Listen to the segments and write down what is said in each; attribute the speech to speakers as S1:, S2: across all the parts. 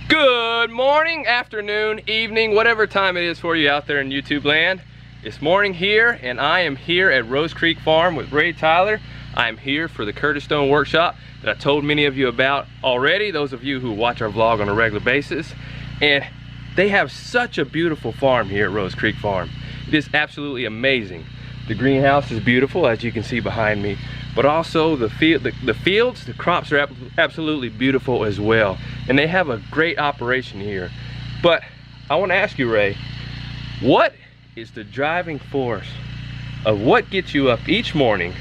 S1: Good morning, afternoon, evening, whatever time it is for you out there in YouTube land. It's morning here, and I am here at Rosecreek Farm with Ray Tyler. I'm here for the Curtis Stone workshop that I told many of you about already, those of you who watch our vlog on a regular basis. And they have such a beautiful farm here at Rosecreek Farm. It is absolutely amazing. The greenhouse is beautiful, as you can see behind me, but also the fields, the crops are absolutely beautiful as well. And they have a great operation here. But I want to ask you, Ray, what is the driving force of what gets you up each morning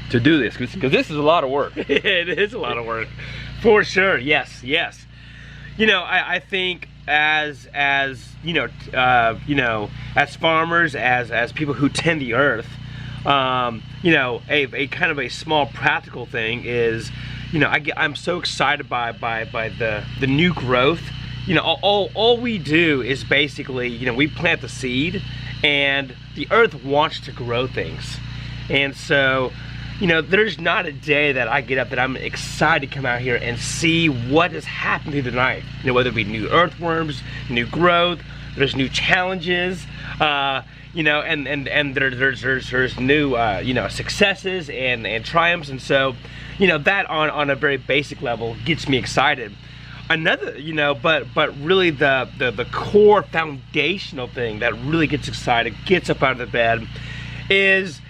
S1: to do this? Because this is a lot of work.
S2: It is a lot of work, for sure. Yes. You know, I think as farmers, as people who tend the earth, you know, a kind of a small practical thing is, you know, I'm so excited by the new growth. You know, all we do is basically, you know, we plant the seed, and the earth wants to grow things. And so, you know, there's not a day that I get up that I'm excited to come out here and see what has happened through the night. You know, whether it be new earthworms, new growth, there's new challenges, you know, and there's new you know, successes and triumphs. And so, you know, that on a very basic level gets me excited. Another, you know, but really the core foundational thing that really gets excited, gets up out of the bed, is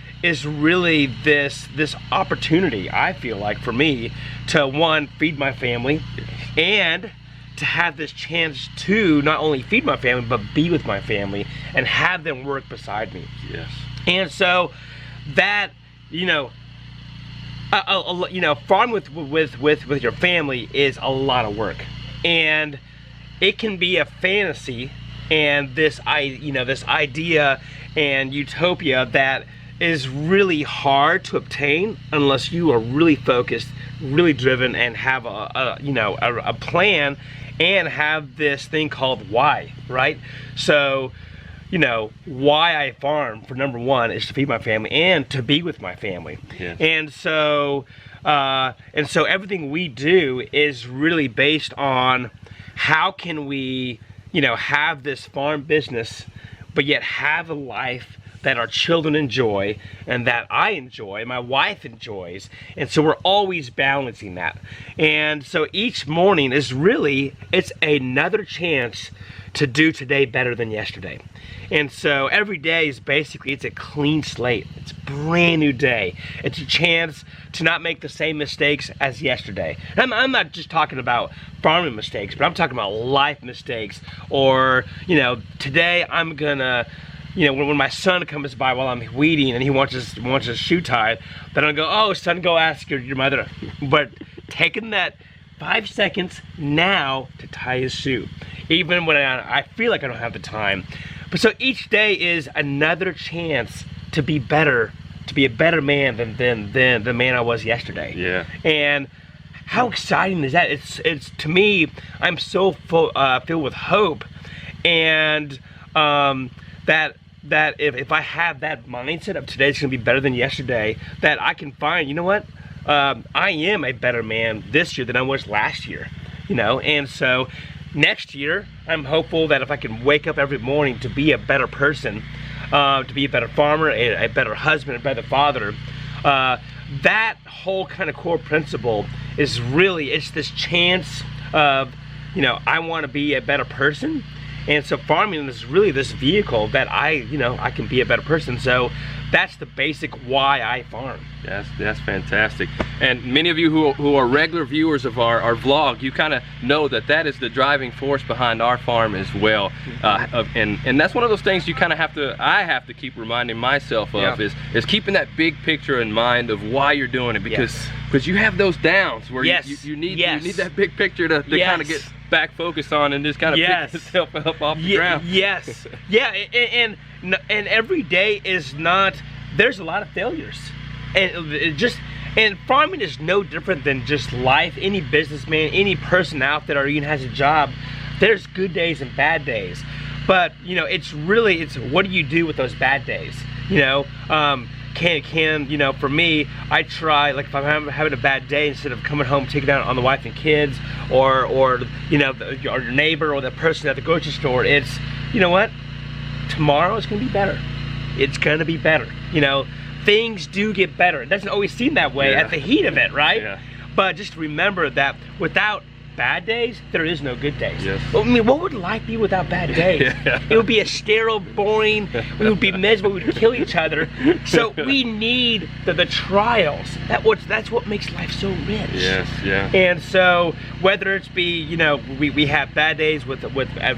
S2: really this opportunity, I feel like, for me to, one, feed my family, and to have this chance to not only feed my family but be with my family and have them work beside me.
S1: Yes.
S2: And so that, you know, farming with your family is a lot of work, and it can be a fantasy and this idea and utopia that is really hard to obtain unless you are really focused, really driven, and have a plan, and have this thing called why, right? So, you know, why I farm, for number one, is to feed my family and to be with my family.
S1: Yes.
S2: And so everything we do is really based on how can we, you know, have this farm business, but yet have a life that our children enjoy, and that I enjoy, and my wife enjoys. And so we're always balancing that. And so each morning is really, it's another chance to do today better than yesterday. And so every day is basically, it's a clean slate. It's a brand new day. It's a chance to not make the same mistakes as yesterday. And I'm not just talking about farming mistakes, but I'm talking about life mistakes. Or, you know, today I'm gonna, you know, when my son comes by while I'm weeding and he wants his shoe tied, then I'll go, oh, son, go ask your mother. But taking that 5 seconds now to tie his shoe, even when I feel like I don't have the time. But so each day is another chance to be better, to be a better man than the man I was yesterday.
S1: Yeah. And
S2: how exciting is that? It's to me, I'm so filled with hope, and that if I have that mindset of today's gonna be better than yesterday, that I can find, you know what, I am a better man this year than I was last year, you know. And so next year, I'm hopeful that if I can wake up every morning to be a better person, to be a better farmer, a better husband, a better father, that whole kind of core principle is really, it's this chance of, you know, I want to be a better person. And so farming is really this vehicle that I can be a better person. So that's the basic why I farm.
S1: That's fantastic. And many of you who are regular viewers of our vlog, you kind of know that is the driving force behind our farm as well. And that's one of those things you kind of I have to keep reminding myself of, is keeping that big picture in mind of why you're doing it, because you have those downs where you need that big picture to kind of get back focused on and just kind of pick yourself up off the ground.
S2: Yes. Yeah, and every day is not, there's a lot of failures. And farming is no different than just life. Any businessman, any person out there or even has a job, there's good days and bad days. But, you know, it's what do you do with those bad days? You know, you know, for me, I try, like if I'm having a bad day, instead of coming home, taking out on the wife and kids, or you know, your neighbor or the person at the grocery store, it's, you know what, tomorrow is gonna be better. It's gonna be better. You know, things do get better. It doesn't always seem that way at the heat of it, right?
S1: Yeah.
S2: But just remember that without bad days, there is no good days.
S1: Yes.
S2: I mean, what would life be without bad days?
S1: Yeah.
S2: It would be a sterile, boring, we would be miserable, we would kill each other. So we need the trials. That's what makes life so rich.
S1: Yes, yeah.
S2: And so whether it's be, you know, we have bad days with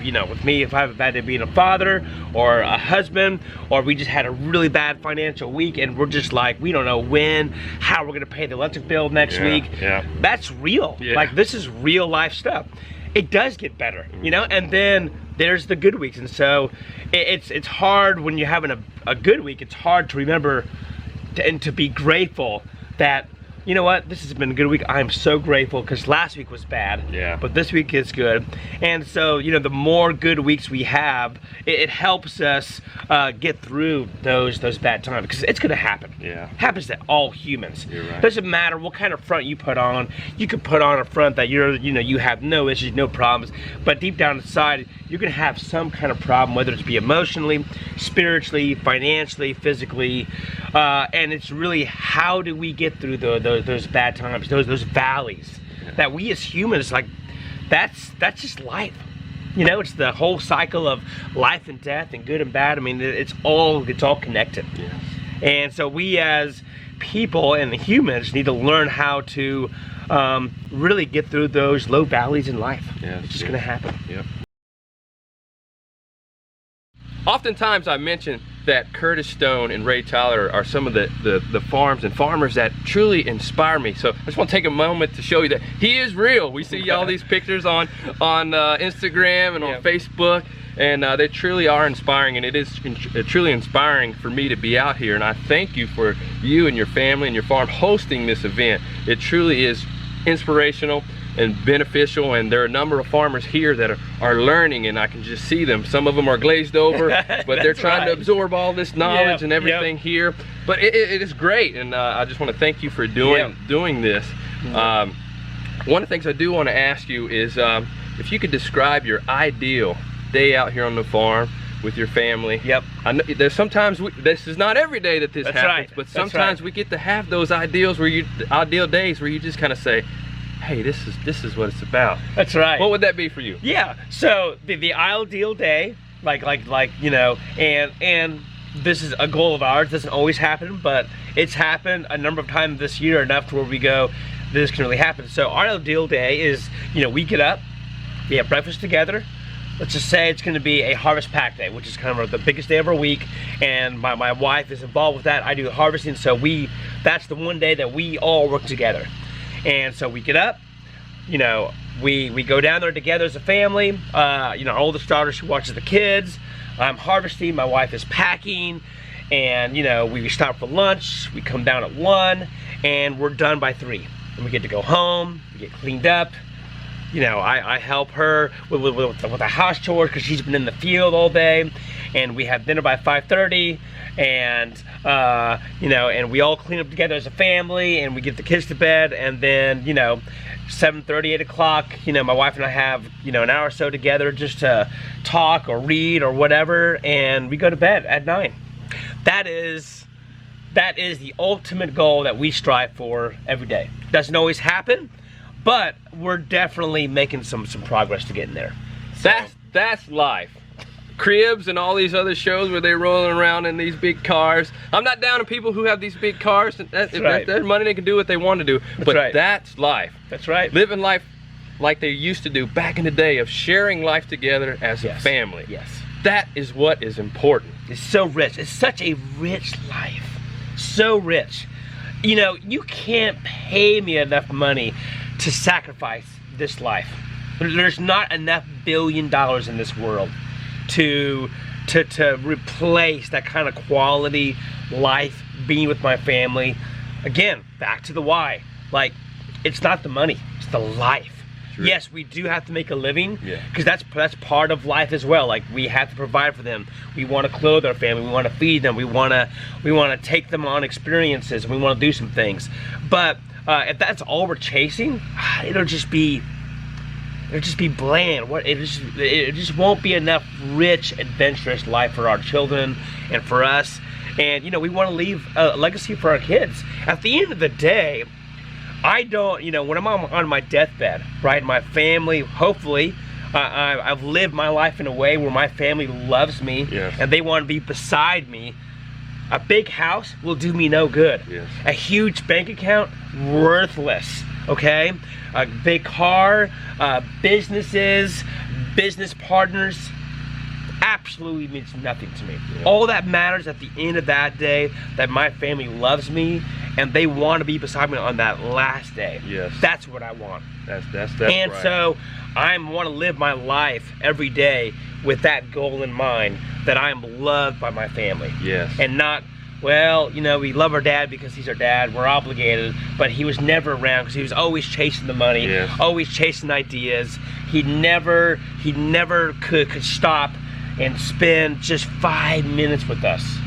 S2: you know, with me, if I have a bad day being a father or a husband, or we just had a really bad financial week and we're just like, we don't know how we're gonna pay the electric bill next week.
S1: Yeah.
S2: That's real.
S1: Yeah.
S2: Like, this is real life stuff. It does get better, you know, and then there's the good weeks. And so it's hard when you're having a good week. It's hard to remember and to be grateful that, you know what, this has been a good week. I'm so grateful, because last week was bad, but this week is good. And so, you know, the more good weeks we have, it helps us get through those bad times, because it's gonna happen.
S1: Yeah.
S2: Happens to all humans.
S1: You're right.
S2: Doesn't matter what kind of front you put on. You could put on a front that you have no issues, no problems, but deep down inside, you're gonna have some kind of problem, whether it's be emotionally, spiritually, financially, physically, and it's really, how do we get through those bad times, those valleys that we as humans, like, that's just life. You know, it's the whole cycle of life and death and good and bad. I mean, it's all connected.
S1: Yes.
S2: And so we as people and humans need to learn how to really get through those low valleys in life.
S1: Yes,
S2: It's just gonna happen.
S1: Yep. Oftentimes I mention that Curtis Stone and Ray Tyler are some of the farms and farmers that truly inspire me. So I just want to take a moment to show you that he is real. We see all these pictures on Instagram and on Facebook, and they truly are inspiring, and it is truly inspiring for me to be out here. And I thank you for you and your family and your farm hosting this event. It truly is inspirational and beneficial, and there are a number of farmers here that are learning, and I can just see them. Some of them are glazed over, but they're trying to absorb all this knowledge and everything here. But it is great, and I just want to thank you for doing this. One of the things I do want to ask you is if you could describe your ideal day out here on the farm with your family. I know there's sometimes this is not every day that this happens, but sometimes we get to have those ideal days where you just kind of say, hey, this is what it's about.
S2: That's right.
S1: What would that be for you?
S2: Yeah. So the ideal day, like you know, and this is a goal of ours. It doesn't always happen, but it's happened a number of times this year, enough to where we go, this can really happen. So our ideal day is, you know, we get up, we have breakfast together. Let's just say it's going to be a harvest pack day, which is kind of the biggest day of our week, and my wife is involved with that. I do harvesting, so that's the one day that we all work together. And so we get up, you know, we go down there together as a family. You know, our oldest daughter, she watches the kids. I'm harvesting, my wife is packing, and you know, we stop for lunch, we come down at 1, and we're done by 3. And we get to go home, we get cleaned up. You know, I help her with the house chores, because she's been in the field all day, and we have dinner by 5:30, and you know, and we all clean up together as a family, and we get the kids to bed, and then, you know, 7:30, 8 o'clock, you know, my wife and I have, you know, an hour or so together just to talk or read or whatever, and we go to bed at 9. That is the ultimate goal that we strive for every day. Doesn't always happen, but we're definitely making some progress to getting there. So,
S1: that's life. Cribs and all these other shows where they're rolling around in these big cars. I'm not down to people who have these big cars. There's money, they can do what they want to do. But that's life.
S2: That's right.
S1: Living life like they used to do back in the day, of sharing life together as a family.
S2: Yes.
S1: That is what is important.
S2: It's so rich. It's such a rich life. So rich. You know, you can't pay me enough money to sacrifice this life. There's not enough $1 billion in this world to replace that kind of quality life, being with my family. Again, back to the why. Like, it's not the money, it's the life.
S1: True.
S2: Yes, we do have to make a living,
S1: Yeah.
S2: because that's part of life as well. Like, we have to provide for them. We want to clothe our family. We want to feed them. We want to take them on experiences. We want to do some things. But if that's all we're chasing, it'll just be bland. It just won't be enough rich, adventurous life for our children and for us. And we want to leave a legacy for our kids. At the end of the day, I don't, when I'm on my deathbed, right, my family, hopefully, I've lived my life in a way where my family loves me,
S1: yes,
S2: and they want to be beside me. A big house will do me no good.
S1: Yes.
S2: A huge bank account, worthless, okay? A big car, businesses, business partners, absolutely means nothing to me.
S1: Yeah.
S2: All that matters at the end of that day, that my family loves me and they want to be beside me on that last day.
S1: Yes.
S2: That's what I want.
S1: That's
S2: and
S1: right.
S2: so I want to live my life every day with that goal in mind, that I am loved by my family.
S1: Yes.
S2: And not, well, we love our dad because he's our dad, we're obligated, but he was never around because he was always chasing the money,
S1: yes,
S2: always chasing ideas. He never could stop and spend just 5 minutes with us.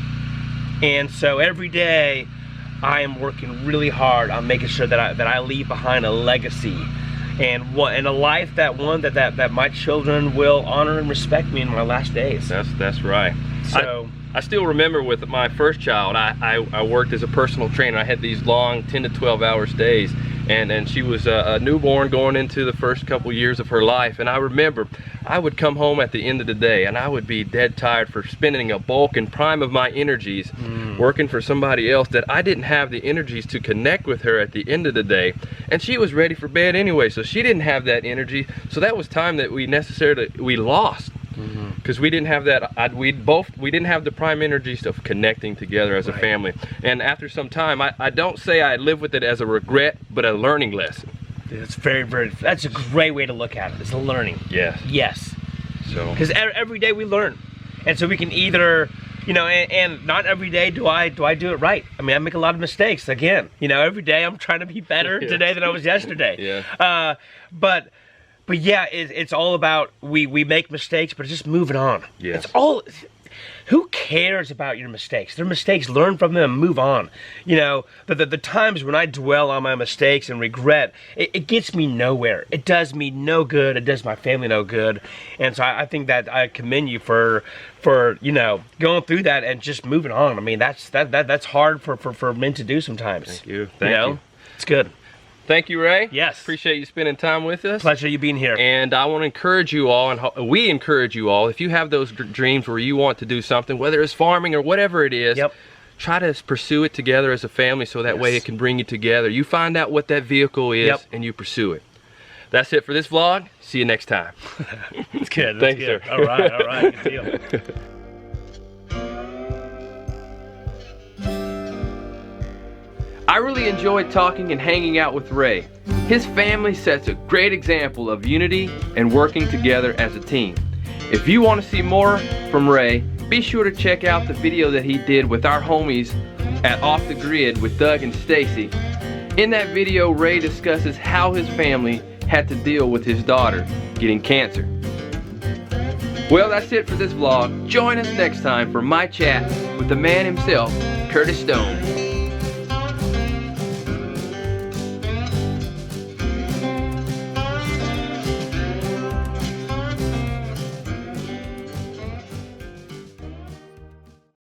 S2: And so every day I am working really hard on making sure that I leave behind a legacy and a life that my children will honor and respect me in my last days.
S1: That's right.
S2: So
S1: I still remember with my first child, I worked as a personal trainer. I had these long 10 to 12 hours days, and she was a newborn going into the first couple years of her life. And I remember I would come home at the end of the day and I would be dead tired for spending a bulk and prime of my energies working for somebody else, that I didn't have the energies to connect with her at the end of the day. And she was ready for bed anyway, so she didn't have that energy. So that was time that we lost. Because we didn't have that, we didn't have the prime energies of connecting together as a family. And after some time, I don't say I live with it as a regret, but a learning lesson.
S2: That's that's a great way to look at it. It's a learning.
S1: Yes.
S2: Yes.
S1: So.
S2: Because every day we learn, and so we can either, and not every day do I do it right. I mean, I make a lot of mistakes. Again, every day I'm trying to be better today than I was yesterday.
S1: Yeah.
S2: But yeah, it's all about we make mistakes, but it's just moving on.
S1: Yes.
S2: It's all. Who cares about your mistakes? They're mistakes. Learn from them and move on. The times when I dwell on my mistakes and regret, it gets me nowhere. It does me no good. It does my family no good. And so I think that I commend you for going through that and just moving on. I mean, that's hard for men to do sometimes.
S1: Thank you. Thank you.
S2: It's good.
S1: Thank you, Ray.
S2: Yes.
S1: Appreciate you spending time with us.
S2: Pleasure you being here.
S1: And I want to encourage you all, and we encourage you all, if you have those dreams where you want to do something, whether it's farming or whatever it is, try to pursue it together as a family, so that way it can bring you together. You find out what that vehicle is and you pursue it. That's it for this vlog. See you next time.
S2: That's good.
S1: Thanks, sir.
S2: All right. Good deal.
S1: I really enjoyed talking and hanging out with Ray. His family sets a great example of unity and working together as a team. If you want to see more from Ray, be sure to check out the video that he did with our homies at Off the Grid with Doug and Stacy. In that video, Ray discusses how his family had to deal with his daughter getting cancer. Well, that's it for this vlog. Join us next time for my chat with the man himself, Curtis Stone.